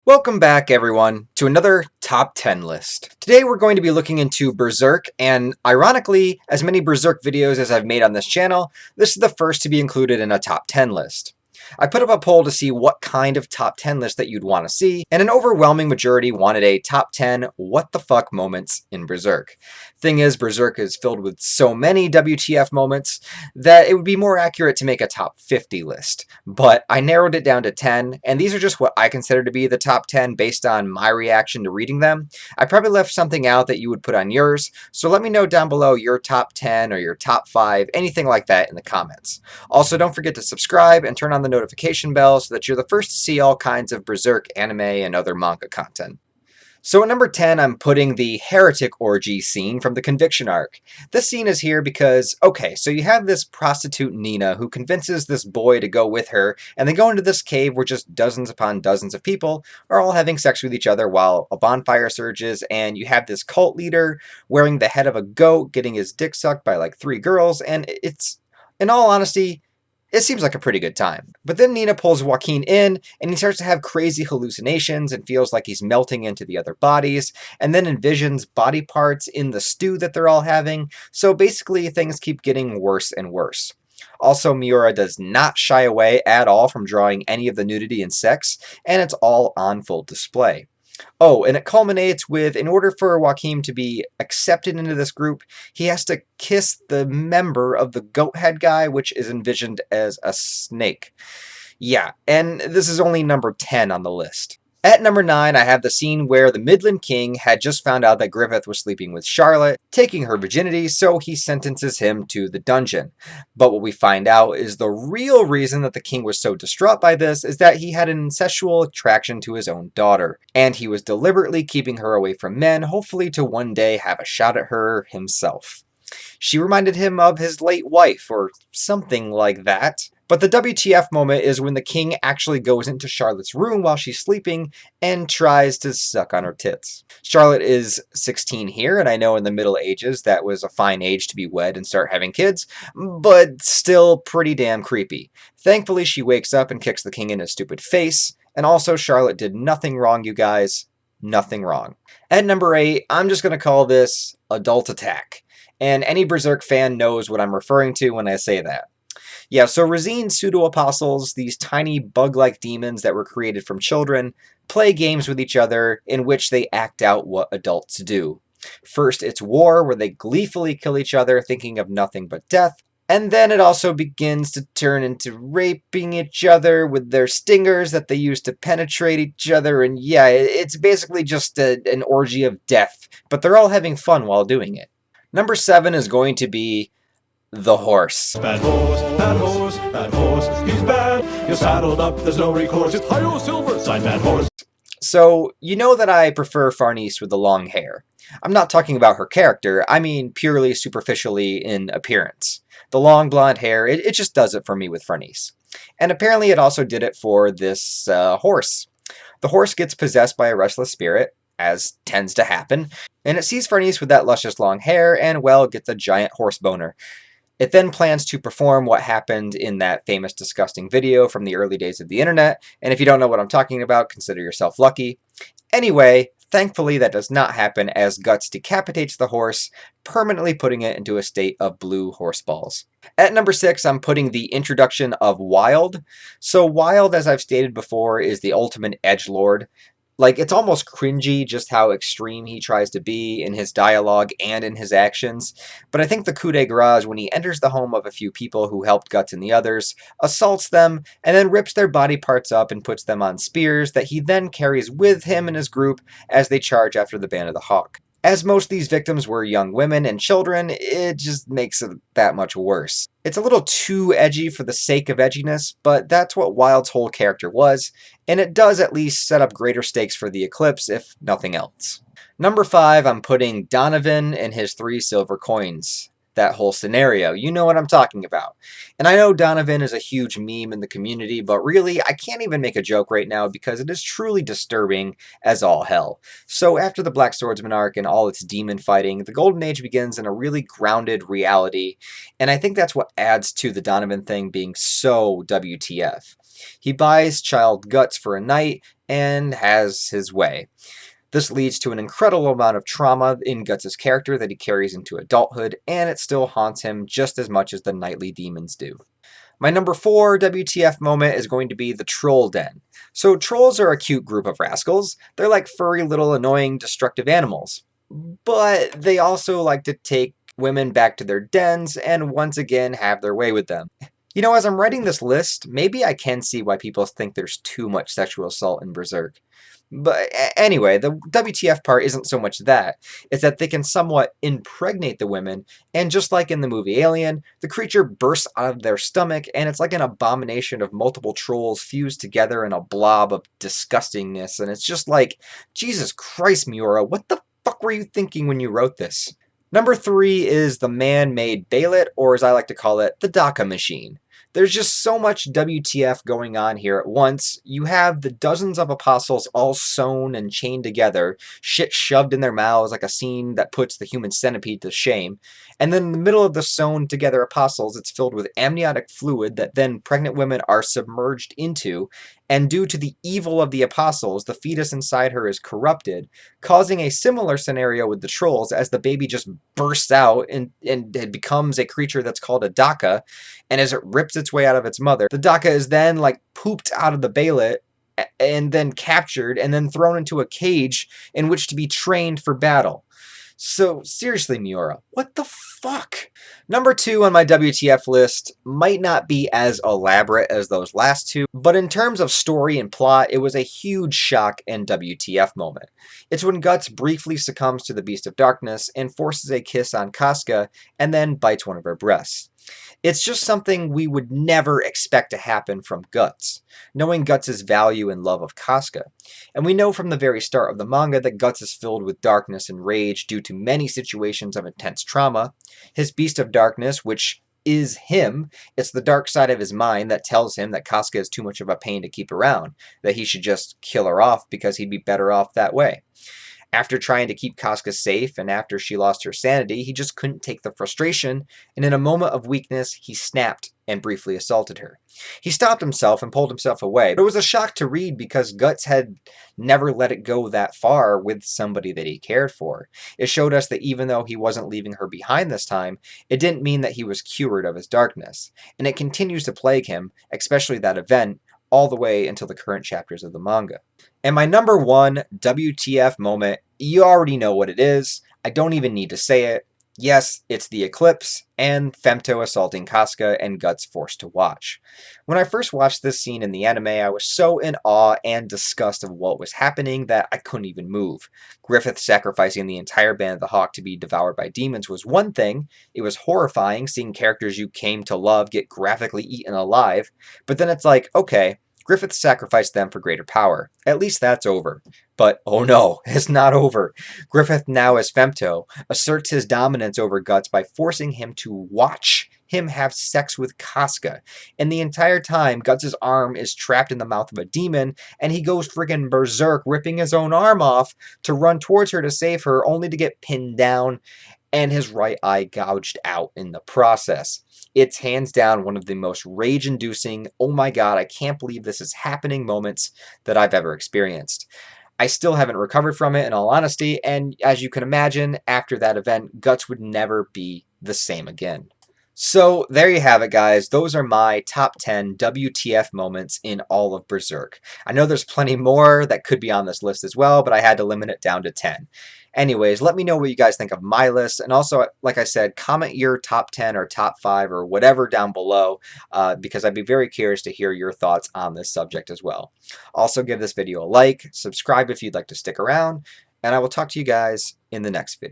Welcome back, everyone, to another top 10 list. Today we're going to be looking into Berserk, and ironically, as many Berserk videos as I've made on this channel, this is the first to be included in a top 10 list. I put up a poll to see what kind of top 10 list that you'd want to see, and an overwhelming majority wanted a top 10 what the fuck moments in Berserk. Thing is, Berserk is filled with so many WTF moments that it would be more accurate to make a top 50 list. But I narrowed it down to 10, and these are just what I consider to be the top 10 based on my reaction to reading them. I probably left something out that you would put on yours, so let me know down below your top 10 or your top 5, anything like that in the comments. Also, don't forget to subscribe and turn on the notification bell so that you're the first to see all kinds of Berserk anime and other manga content. So at number 10, I'm putting the heretic orgy scene from the Conviction arc. This scene is here because, okay, so you have this prostitute Nina who convinces this boy to go with her, and they go into this cave where just dozens upon dozens of people are all having sex with each other while a bonfire surges, and you have this cult leader wearing the head of a goat getting his dick sucked by like 3 girls, and it's, in all honesty, it seems like a pretty good time. But then Nina pulls Joaquin in, and he starts to have crazy hallucinations and feels like he's melting into the other bodies, and then envisions body parts in the stew that they're all having, so basically things keep getting worse and worse. Also, Miura does not shy away at all from drawing any of the nudity and sex, and it's all on full display. Oh, and it culminates with, in order for Joaquin to be accepted into this group, he has to kiss the member of the goat head guy, which is envisioned as a snake. Yeah, and this is only number 10 on the list. At number 9, I have the scene where the Midland King had just found out that Griffith was sleeping with Charlotte, taking her virginity, so he sentences him to the dungeon. But what we find out is the real reason that the king was so distraught by this is that he had an incestual attraction to his own daughter, and he was deliberately keeping her away from men, hopefully to one day have a shot at her himself. She reminded him of his late wife, or something like that. But the WTF moment is when the king actually goes into Charlotte's room while she's sleeping and tries to suck on her tits. Charlotte is 16 here, and I know in the Middle Ages that was a fine age to be wed and start having kids, but still pretty damn creepy. Thankfully, she wakes up and kicks the king in his stupid face, and also Charlotte did nothing wrong, you guys. Nothing wrong. At number 8, I'm just going to call this Adult Attack. And any Berserk fan knows what I'm referring to when I say that. Yeah, so Rosine's pseudo-apostles, these tiny bug-like demons that were created from children, play games with each other in which they act out what adults do. First, it's war, where they gleefully kill each other, thinking of nothing but death. And then it also begins to turn into raping each other with their stingers that they use to penetrate each other. And yeah, it's basically just an orgy of death. But they're all having fun while doing it. Number 7 is going to be the horse. Bad horse, bad horse, bad horse, he's bad. You're saddled up, there's no recourse. It's Hi-Yo Silver, sign bad horse. So, you know that I prefer Farnese with the long hair. I'm not talking about her character, I mean purely superficially in appearance. The long blonde hair, it just does it for me with Farnese. And apparently it also did it for this horse. The horse gets possessed by a restless spirit, as tends to happen, and it sees Farnese with that luscious long hair and, well, gets a giant horse boner. It then plans to perform what happened in that famous disgusting video from the early days of the internet, and if you don't know what I'm talking about, consider yourself lucky. Anyway, thankfully that does not happen as Guts decapitates the horse, permanently putting it into a state of blue horse balls. At number 6, I'm putting the introduction of Wild. So Wild, as I've stated before, is the ultimate edgelord. Like, it's almost cringy just how extreme he tries to be in his dialogue and in his actions, but I think the coup de grace is when he enters the home of a few people who helped Guts and the others, assaults them, and then rips their body parts up and puts them on spears that he then carries with him and his group as they charge after the Band of the Hawk. As most of these victims were young women and children, it just makes it that much worse. It's a little too edgy for the sake of edginess, but that's what Wild's whole character was, and it does at least set up greater stakes for the eclipse, if nothing else. Number 5, I'm putting Donovan and his 3 silver coins. that whole scenario. You know what I'm talking about. And I know Donovan is a huge meme in the community, but really, I can't even make a joke right now because it is truly disturbing as all hell. So after the Black Swordsman arc and all its demon fighting, the Golden Age begins in a really grounded reality, and I think that's what adds to the Donovan thing being so WTF. He buys Child Guts for a night and has his way. This leads to an incredible amount of trauma in Guts' character that he carries into adulthood, and it still haunts him just as much as the nightly demons do. My number 4 WTF moment is going to be the Troll Den. So trolls are a cute group of rascals. They're like furry little annoying destructive animals. But they also like to take women back to their dens and once again have their way with them. You know, as I'm writing this list, maybe I can see why people think there's too much sexual assault in Berserk. But anyway, the WTF part isn't so much that. It's that they can somewhat impregnate the women, and just like in the movie Alien, the creature bursts out of their stomach, and it's like an abomination of multiple trolls fused together in a blob of disgustingness, and it's just like, Jesus Christ, Miura, what the fuck were you thinking when you wrote this? Number 3 is the man-made Bailet, or as I like to call it, the Daka machine. There's just so much WTF going on here at once. You have the dozens of apostles all sewn and chained together, shit shoved in their mouths like a scene that puts the human centipede to shame. And then in the middle of the sewn together apostles, it's filled with amniotic fluid that then pregnant women are submerged into. And due to the evil of the apostles, the fetus inside her is corrupted, causing a similar scenario with the trolls as the baby just bursts out and it becomes a creature that's called a Daka. And as it rips its way out of its mother, the Daka is then like pooped out of the Bailet and then captured and then thrown into a cage in which to be trained for battle. So seriously, Miura, what the fuck? Number 2 on my WTF list might not be as elaborate as those last two, but in terms of story and plot, it was a huge shock and WTF moment. It's when Guts briefly succumbs to the Beast of Darkness and forces a kiss on Casca and then bites one of her breasts. It's just something we would never expect to happen from Guts, knowing Guts' value and love of Casca. And we know from the very start of the manga that Guts is filled with darkness and rage due to many situations of intense trauma. His Beast of Darkness, which is him, it's the dark side of his mind that tells him that Casca is too much of a pain to keep around, that he should just kill her off because he'd be better off that way. After trying to keep Casca safe and after she lost her sanity, he just couldn't take the frustration, and in a moment of weakness, he snapped and briefly assaulted her. He stopped himself and pulled himself away, but it was a shock to read because Guts had never let it go that far with somebody that he cared for. It showed us that even though he wasn't leaving her behind this time, it didn't mean that he was cured of his darkness, and it continues to plague him, especially that event, all the way until the current chapters of the manga. And my number 1 WTF moment, you already know what it is. I don't even need to say it. Yes, it's the eclipse and Femto assaulting Casca and Guts forced to watch. When I first watched this scene in the anime, I was so in awe and disgust of what was happening that I couldn't even move. Griffith sacrificing the entire band of the Hawk to be devoured by demons was one thing. It was horrifying seeing characters you came to love get graphically eaten alive, but then it's like, okay, Griffith sacrificed them for greater power. At least that's over. But oh no, it's not over. Griffith, now as Femto, asserts his dominance over Guts by forcing him to watch him have sex with Casca. And the entire time, Guts' arm is trapped in the mouth of a demon, and he goes friggin' berserk, ripping his own arm off to run towards her to save her, only to get pinned down and his right eye gouged out in the process. It's hands down one of the most rage-inducing, oh my god, I can't believe this is happening moments that I've ever experienced. I still haven't recovered from it, in all honesty, and as you can imagine, after that event, Guts would never be the same again. So there you have it, guys. Those are my top 10 WTF moments in all of Berserk. I know there's plenty more that could be on this list as well, but I had to limit it down to 10. Anyways, let me know what you guys think of my list, and also, like I said, comment your top 10 or top 5 or whatever down below, because I'd be very curious to hear your thoughts on this subject as well. Also, give this video a like, subscribe if you'd like to stick around, and I will talk to you guys in the next video.